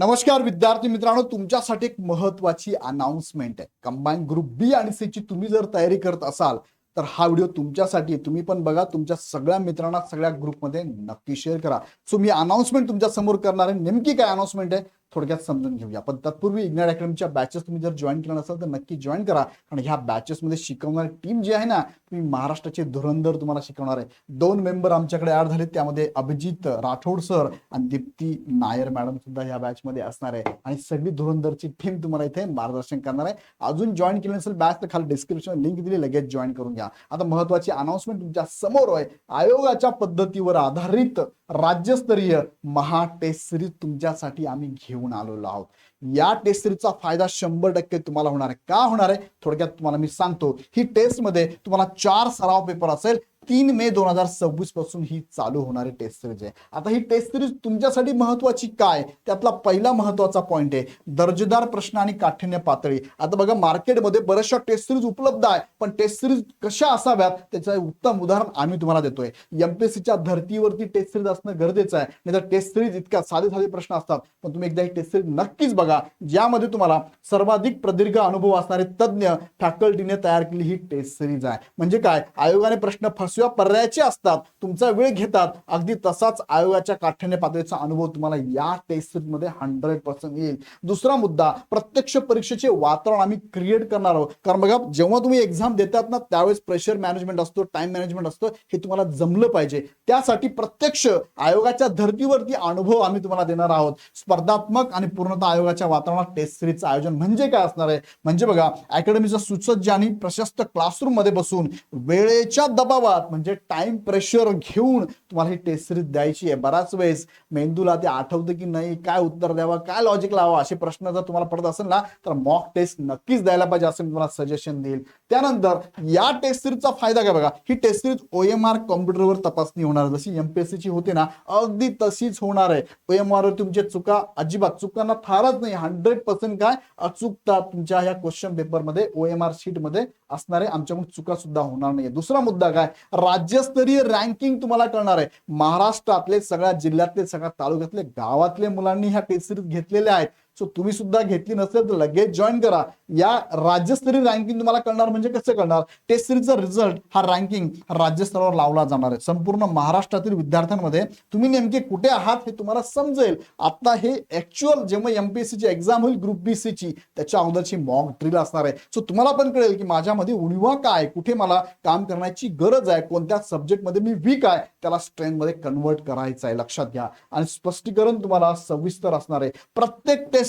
नमस्कार विद्यार्थी मित्रांनो, तुमच्यासाठी एक महत्वाची अनाउन्समेंट आहे. कंबाईन ग्रुप बी आणि सी ची तुम्ही जर तयारी करत असाल तर हा व्हिडिओ तुमच्यासाठी. तुम्ही पण बघा, तुमच्या सगळ्या मित्रांना सगळ्या ग्रुपमध्ये नक्की शेअर करा. सो मी अनाउन्समेंट तुमच्या समोर करणार आहे. नेमकी काय अनाउन्समेंट आहे थोडक्यात समजून घेऊया. पण तत्पूर्वी इग्नाइट अकॅडमीच्या बॅचेस तुम्ही जर जॉईन केला नसाल तर नक्की जॉईन करा. आणि ह्या बॅचेसमध्ये शिकवणारी टीम जी आहे ना, तुम्ही महाराष्ट्राचे धुरंधर तुम्हाला शिकवणार आहे. 2 मेंबर आमच्याकडे ऍड झाले, त्यामध्ये अभिजित राठोड सर आणि दीप्ती नायर मॅडम सुद्धा या बॅच मध्ये असणार आहे. आणि सगळी धुरंधरची टीम तुम्हाला इथे मार्गदर्शन करणार आहे. अजून जॉईन केले नसेल बॅच तर खाली डिस्क्रिप्शन लिंक दिली, लगेच जॉईन करून घ्या. आता महत्वाची अनाउन्समेंट तुमच्या समोर आहे. आयोगाच्या पद्धतीवर आधारित राज्यस्तरीय महा टेस्ट सिरीज तुमच्यासाठी आम्ही घेऊन आलेलो आहोत. या टेस्ट सिरीजचा फायदा 100% तुम्हाला होणार आहे. का होणार आहे थोडक्यात तुम्हाला मी सांगतो. ही टेस्ट मध्ये तुम्हाला 4 सराव पेपर असेल. 3 मे 2026 पासून ही चालू होणारी टेस्ट सिरीज आहे. आता ही टेस्ट सिरीज तुमच्यासाठी महत्वाची काय, त्यातला पहिला महत्वाचा पॉइंट आहे दर्जेदार प्रश्न आणि काठिण्य पातळी. आता बघा, मार्केटमध्ये बऱ्याचशा टेस्ट सिरीज उपलब्ध आहे, पण टेस्ट सिरीज कशा असाव्यात त्याचं उत्तम उदाहरण आम्ही तुम्हाला देतोय. एमपीएससीच्या धर्तीवरती टेस्ट सिरीज असणं गरजेचं आहे. नाही तर टेस्ट सिरीज इतक्या साधे साधे प्रश्न असतात, पण तुम्ही एकदा ही टेस्ट सिरीज नक्कीच बघा, ज्यामध्ये तुम्हाला सर्वाधिक प्रदीर्घ अनुभव असणारे तज्ञ फॅकल्टीने तयार केलेली ही टेस्ट सिरीज आहे. म्हणजे काय, आयोगाने प्रश्न फसव्या पर्यायाचे असतात, तुमचा वेळ घेतात, अगदी तसाच आयोगाच्या काठिण्य पातळीचा अनुभव तुम्हाला या टेस्ट सिरीज मध्ये 100% येईल. दुसरा मुद्दा, प्रत्यक्ष परीक्षेचे वातावरण आम्ही क्रिएट करणार आहोत. कारण बघा, जेव्हा तुम्ही एक्झाम देतात ना, त्यावेळेस प्रेशर मॅनेजमेंट असतो, टाइम मॅनेजमेंट असतो, हे तुम्हाला जमलं पाहिजे. त्यासाठी प्रत्यक्ष आयोगाच्या धर्तीवरती अनुभव आम्ही तुम्हाला देणार आहोत. स्पर्धात्मक आणि पूर्णतः आयोगाच्या वातावरणात टेस्ट सिरीजचं आयोजन म्हणजे काय असणार आहे, म्हणजे बघा, अकॅडमीचा सुसज्ज आणि प्रशस्त क्लासरूम मध्ये बसून वेळेच्या दबावात म्हणजे टाइम प्रेशर घेऊन तुम्हाला ही टेस्ट सिरीज द्यायची आहे. बराच वेळेस मेंदूला ते आठवतं की नाही, काय उत्तर द्यावं, काय लॉजिक लावा, असे प्रश्न जर तुम्हाला पडत असेल ना, तर मॉक टेस्ट नक्कीच द्यायला पाहिजे, असं मी तुम्हाला सजेशन देईल. त्यानंतर या टेस्ट सिरीजचा फायदा काय बघा, ही टेस्ट सिरीज OMR कॉम्प्युटरवर तपासणी होणार, जशी एमपीएससी ची होते ना, अगदी तशीच होणार आहे. OMR वर तुमच्या चुका अजिबात चुकांना थारच नाही, 100% काय अचूकता तुमच्या या क्वेश्चन पेपर मध्ये OMR शीट मध्ये असणारे, आमच्याकडून चुका सुद्धा होणार नाही. दुसरा मुद्दा काय, राज्यस्तरीय रँकिंग तुम्हाला कळणार आहे. महाराष्ट्रातले सगळ्या जिल्ह्यातले, सगळ्या तालुक्यातले, गावातले मुलांनी ह्या टेस्ट सिरीज घेतलेल्या आहेत. सो तुम्ही सुद्धा घेतली नसेल तर लगेच जॉईन करा. या राज्यस्तरीय रँकिंग तुम्हाला कळणार. म्हणजे कसं कळणार, टेस्ट सिरीजचा रिझल्ट हा रँकिंग राज्यस्तरावर लावला जाणार आहे. संपूर्ण महाराष्ट्रातील विद्यार्थ्यांमध्ये तुम्ही नेमके कुठे आहात हे तुम्हाला समजेल. आता हे ऍक्च्युअल जेव्हा एमपीएससी ची एक्झाम होईल ग्रुप बी सी ची, त्याच्या अगोदरची मॉक ड्रिल असणार आहे. सो तुम्हाला पण कळेल की माझ्यामध्ये उणिवा काय, कुठे मला काम करण्याची गरज आहे, कोणत्या सब्जेक्ट मध्ये मी वीक आहे, त्याला स्ट्रेंथ मध्ये कन्वर्ट करायचं आहे, लक्षात घ्या. आणि स्पष्टीकरण तुम्हाला सविस्तर असणार आहे. प्रत्येक टेस्ट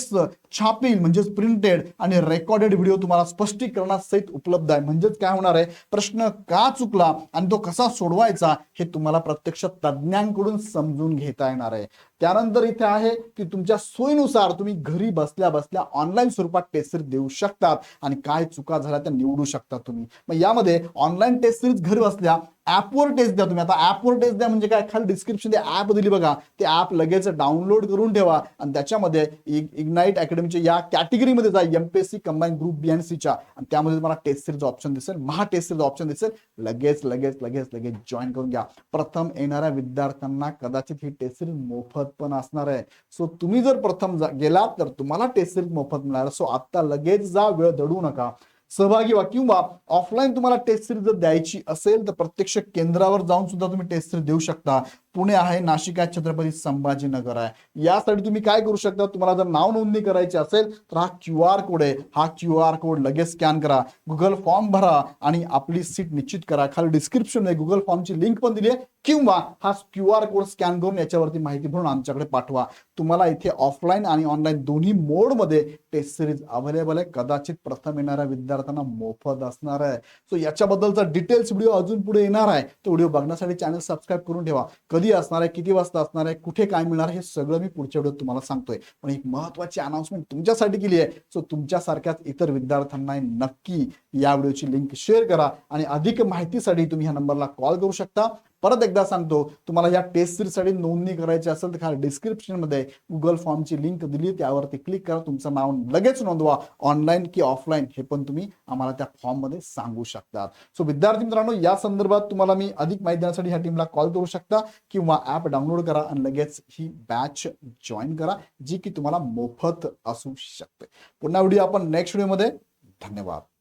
छापील म्हणजे प्रिंटेड आणि रेकॉर्डेड व्हिडिओ तुम्हाला स्पष्टीकरणासहित उपलब्ध आहे. म्हणजेच काय होणार आहे, प्रश्न का चुकला आणि तो कसा सोडवायचा हे तुम्हाला प्रत्यक्ष तज्ञांकडून समजून घेता येणार आहे. त्यानंतर इथे आहे की तुमच्या सोयीनुसार तुम्ही घरी बसल्या बसल्या ऑनलाईन स्वरूपात टेस्ट सिरीज देऊ शकतात आणि काय चुका झाल्या त्या निवडू शकता तुम्ही. मग यामध्ये ऑनलाईन टेस्ट सिरीज घरी बसल्या ऍपवर टेस्ट द्या तुम्ही. आता ऍपवर टेस्ट द्या म्हणजे काय, खाली डिस्क्रिप्शन ऍप दिली बघा, ते ऍप लगेच डाउनलोड करून ठेवा आणि त्याच्यामध्ये इग्नाइट अकॅडमीच्या या कॅटेगरीमध्ये जा, एमपीएससी कंबाईन ग्रुप बी आणि सी च्या, आणि त्यामध्ये तुम्हाला टेस्ट सिरीज ऑप्शन दिसेल, महा टेस्ट सिरीज ऑप्शन दिसेल. लगेच लगेच लगेच लगेच जॉईन करून घ्या. प्रथम येणाऱ्या विद्यार्थ्यांना कदाचित ही टेस्ट सिरीज मोफत पण असणार आहे. सो तुम्ही जर प्रथम गेलात तर तुम्हाला टेस्ट सिरीज मोफत मिळणार. सो आता लगेच जा, वेळ दडू नका, सहभागी व्हा. किंवा ऑफलाईन तुम्हाला टेस्ट सिरीज जर द्यायची असेल तर प्रत्यक्ष केंद्रावर जाऊन सुद्धा तुम्ही टेस्ट सिरीज देऊ शकता. पुणे आहे, नाशिक आहे, छत्रपती संभाजीनगर आहे. यासाठी तुम्ही काय करू शकता, तुम्हाला जर नाव नोंदणी करायची असेल तर हा QR कोड आहे, हा QR कोड लगेच स्कॅन करा, गुगल फॉर्म भरा आणि आपली सीट निश्चित करा. खाली डिस्क्रिप्शन मध्ये गुगल फॉर्मची लिंक पण दिली आहे, किंवा हा QR कोड स्कॅन करून याच्यावरती माहिती भरून आमच्याकडे पाठवा. तुम्हाला इथे ऑफलाईन आणि ऑनलाईन दोन्ही मोड मध्ये टेस्ट सिरीज अवेलेबल आहे. कदाचित प्रथम येणाऱ्या विद्यार्थ्यांना मोफत असणार आहे. सो याच्याबद्दलचा डिटेल्स व्हिडिओ अजून पुढे येणार आहे. तो व्हिडिओ बघण्यासाठी चॅनल सबस्क्राईब करून ठेवा. कधी असणार आहे, किती वाजता असणार आहे, कुठे काय मिळणार, हे सगळं मी पुढच्या व्हिडिओत तुम्हाला सांगतोय. पण एक महत्वाची अनाउन्समेंट तुमच्यासाठी केली आहे. सो तुमच्यासारख्याच इतर विद्यार्थ्यांना नक्की या व्हिडिओची लिंक शेअर करा आणि अधिक माहितीसाठी तुम्ही ह्या नंबरला कॉल करू शकता. परत एकदा सांगतो, तुम्हाला या टेस्ट सिरीजसाठी नोंदणी करायची असेल तर खाली डिस्क्रिप्शन मध्ये गुगल फॉर्मची लिंक दिली, त्यावरती क्लिक करा, तुमचं नाव लगेच नोंदवा. ऑनलाईन की ऑफलाईन हे पण तुम्ही आम्हाला त्या फॉर्म मध्ये सांगू शकता. सो विद्यार्थी मित्रांनो, या संदर्भात तुम्हाला मी अधिक माहिती देण्यासाठी ह्या टीमला कॉल करू शकता किंवा ऍप डाउनलोड करा आणि लगेच ही बॅच जॉईन करा, जी की तुम्हाला मोफत असू शकते. पुन्हा व्हिडिओ आपण नेक्स्ट व्हिडिओमध्ये. धन्यवाद.